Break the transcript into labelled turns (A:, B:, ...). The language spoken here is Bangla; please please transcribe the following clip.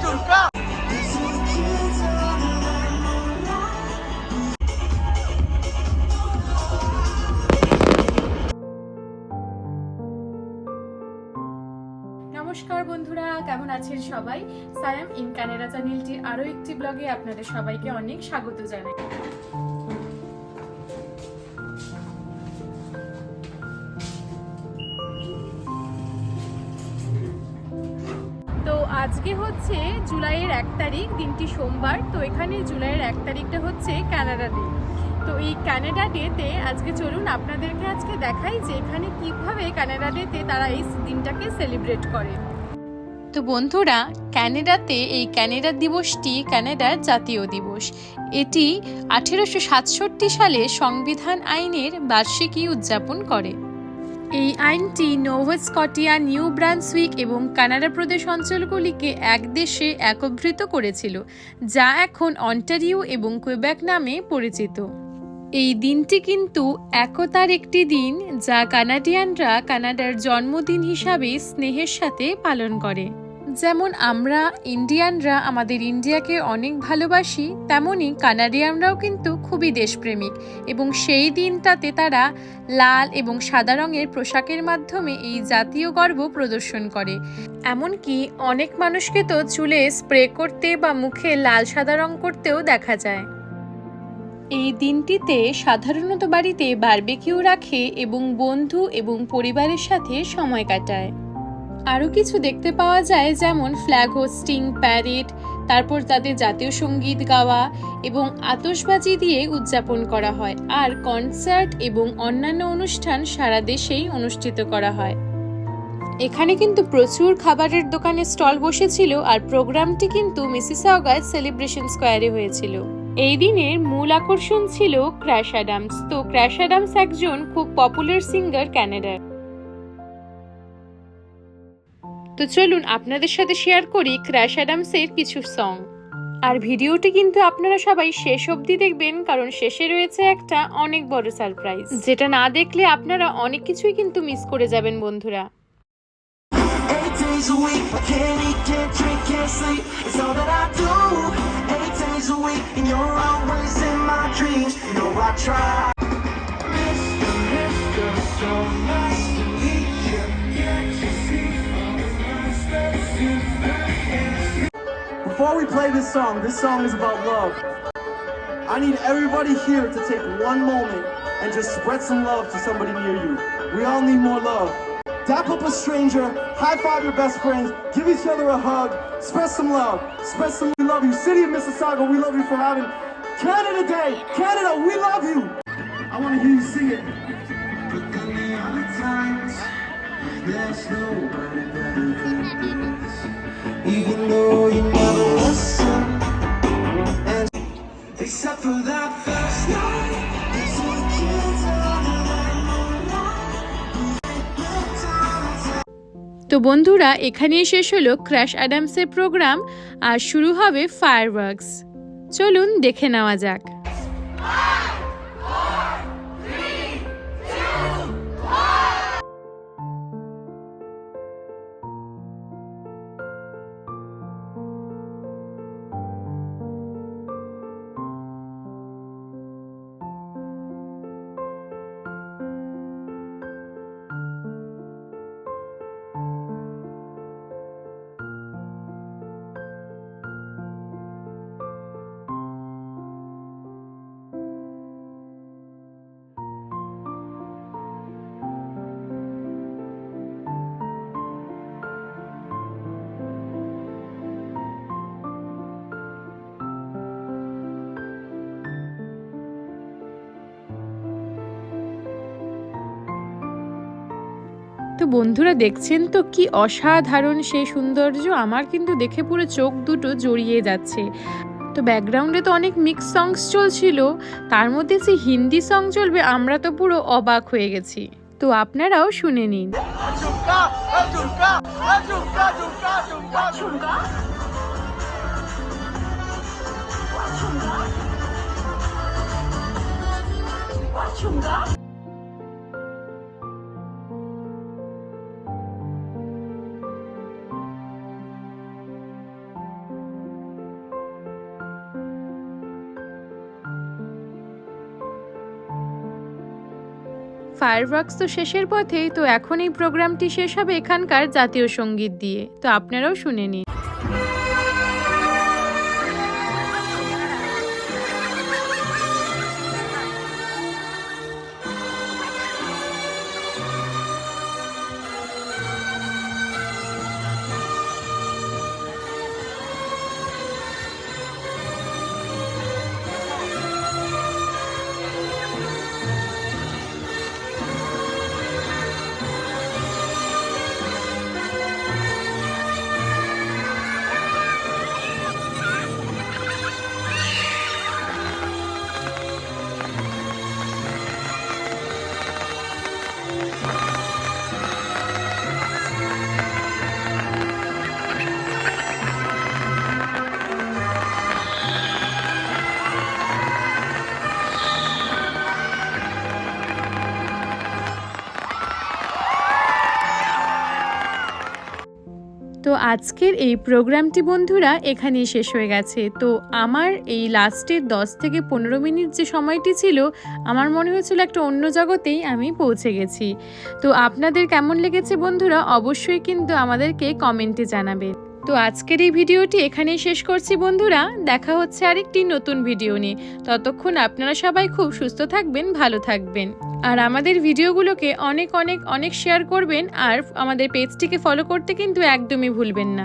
A: নমস্কার বন্ধুরা, কেমন আছেন সবাই? সায়াম ইন কানাডা চ্যানেলটির আরো একটি ব্লগে আপনাদের সবাইকে অনেক স্বাগত জানাই। তো আজকে হচ্ছে জুলাইয়ের 1 তারিখ, দিনটি সোমবার। তো এখানে জুলাইয়ের 1 তারিখটা হচ্ছে কানাডা ডে। তো এই কানাডা ডেতে আজকে চলুন আপনাদেরকে আজকে দেখাই যে এখানে কিভাবে কানাডা ডেতে তারা এই দিনটাকে সেলিব্রেট করে। তো বন্ধুরা, কানাডাতে এই কানাডা দিবসটি কানাডার জাতীয় দিবস। এটি 1867 সালে সংবিধান আইনের বার্ষিকী উদযাপন করে। এই আইনটি নোভা স্কটিয়া, নিউ ব্রান্সউইক এবং কানাডা প্রদেশ অঞ্চলগুলিকে এক দেশে একত্রিত করেছিল, যা এখন অন্টারিও এবং কুইবেক নামে পরিচিত। এই দিনটি কিন্তু একতার একটি দিন, যা কানাডিয়ানরা কানাডার জন্মদিন হিসাবে স্নেহের সাথে পালন করে। যেমন আমরা ইন্ডিয়ানরা আমাদের ইন্ডিয়াকে অনেক ভালোবাসি, তেমনি কানাডিয়ানরাও কিন্তু খুবই দেশপ্রেমিক এবং সেই দিনটাতে তারা লাল এবং সাদা রঙের পোশাকের মাধ্যমে এই জাতীয় গর্ব প্রদর্শন করে। এমনকি অনেক মানুষকে তো চুলে স্প্রে করতে বা মুখে লাল সাদা রং করতেও দেখা যায়। এই দিনটিতে সাধারণত বাড়িতে বারবিকিউ রাখে এবং বন্ধু এবং পরিবারের সাথে সময় কাটায়। আরও কিছু দেখতে পাওয়া যায়, যেমন ফ্ল্যাগ হোস্টিং, প্যারেড, তারপর তাদের জাতীয় সঙ্গীত গাওয়া এবং আতশবাজি দিয়ে উদযাপন করা হয়। আর কনসার্ট এবং অন্যান্য অনুষ্ঠান সারা দেশেই অনুষ্ঠিত করা হয়। এখানে কিন্তু প্রচুর খাবারের দোকানে স্টল বসেছিল, আর প্রোগ্রামটি কিন্তু মিসিসাগায় সেলিব্রেশন স্কোয়ারে হয়েছিল। এই দিনের মূল আকর্ষণ ছিল ক্র্যাশ অ্যাডামস। তো ক্র্যাশ অ্যাডামস একজন খুব পপুলার সিঙ্গার কানাডার। তো চলুন আপনাদের সাথে শেয়ার করি ক্র্যাশ অ্যাডামসের কিছু সং। আর ভিডিওটি কিন্তু আপনারা সবাই শেষ অবধি দেখবেন, কারণ শেষে রয়েছে একটা অনেক বড় সারপ্রাইজ, যেটা না দেখলে আপনারা অনেক কিছুই কিন্তু মিস করে যাবেন বন্ধুরা।
B: Before we play this song is about love. I need everybody here to take one moment and just spread some love to somebody near you. We all need more love. Dap up a stranger, high five your best friends, give each other a hug, spread some love, spread some we love you. City of Mississauga, we love you for having Canada Day. Canada, we love you. I want to hear you sing it. But then the other times, there's nobody better than this. Even though you never listen, and except for that first night.
A: তো বন্ধুরা, এখানেই শেষ হলো ক্র্যাশ অ্যাডামসের প্রোগ্রাম, আর শুরু হবে ফায়ারওয়ার্কস। চলুন দেখে নেওয়া যাক। তো বন্ধুরা, দেখছেন তো কি অসাধারণ সেই সৌন্দর্য। আমার কিন্তু দেখে পুরো চোখ দুটো জড়িয়ে যাচ্ছে। তো ব্যাকগ্রাউন্ডে তো অনেক মিক্স সংস চলছিল, তার মধ্যে যে হিন্দি সং চলবে, আমরা তো পুরো অবাক হয়ে গেছি। তো আপনারাও শুনে নিন। ফায়ারওয়ার্কস তো শেষের পথে, তো এখন এই প্রোগ্রামটি শেষ হবে এখানকার জাতীয় সঙ্গীত দিয়ে। তো আপনারাও শুনে নিন। তো আজকের এই প্রোগ্রামটি বন্ধুরা এখানেই শেষ হয়ে গেছে। তো আমার এই লাস্টের 10 থেকে 15 মিনিট যে সময়টি ছিল, আমার মনে হয়েছিল একটা অন্য জগতেই আমি পৌঁছে গেছি। তো আপনাদের কেমন লেগেছে বন্ধুরা, অবশ্যই কিন্তু আমাদেরকে কমেন্টে জানাবেন। তো আজকের এই ভিডিওটি এখানেই শেষ করছি বন্ধুরা, দেখা হচ্ছে আরেকটি নতুন ভিডিও নিয়ে। ততক্ষণ আপনারা সবাই খুব সুস্থ থাকবেন, ভালো থাকবেন, আর আমাদের ভিডিওগুলোকে অনেক অনেক অনেক শেয়ার করবেন, আর আমাদের পেজটিকে ফলো করতে কিন্তু একদমই ভুলবেন না।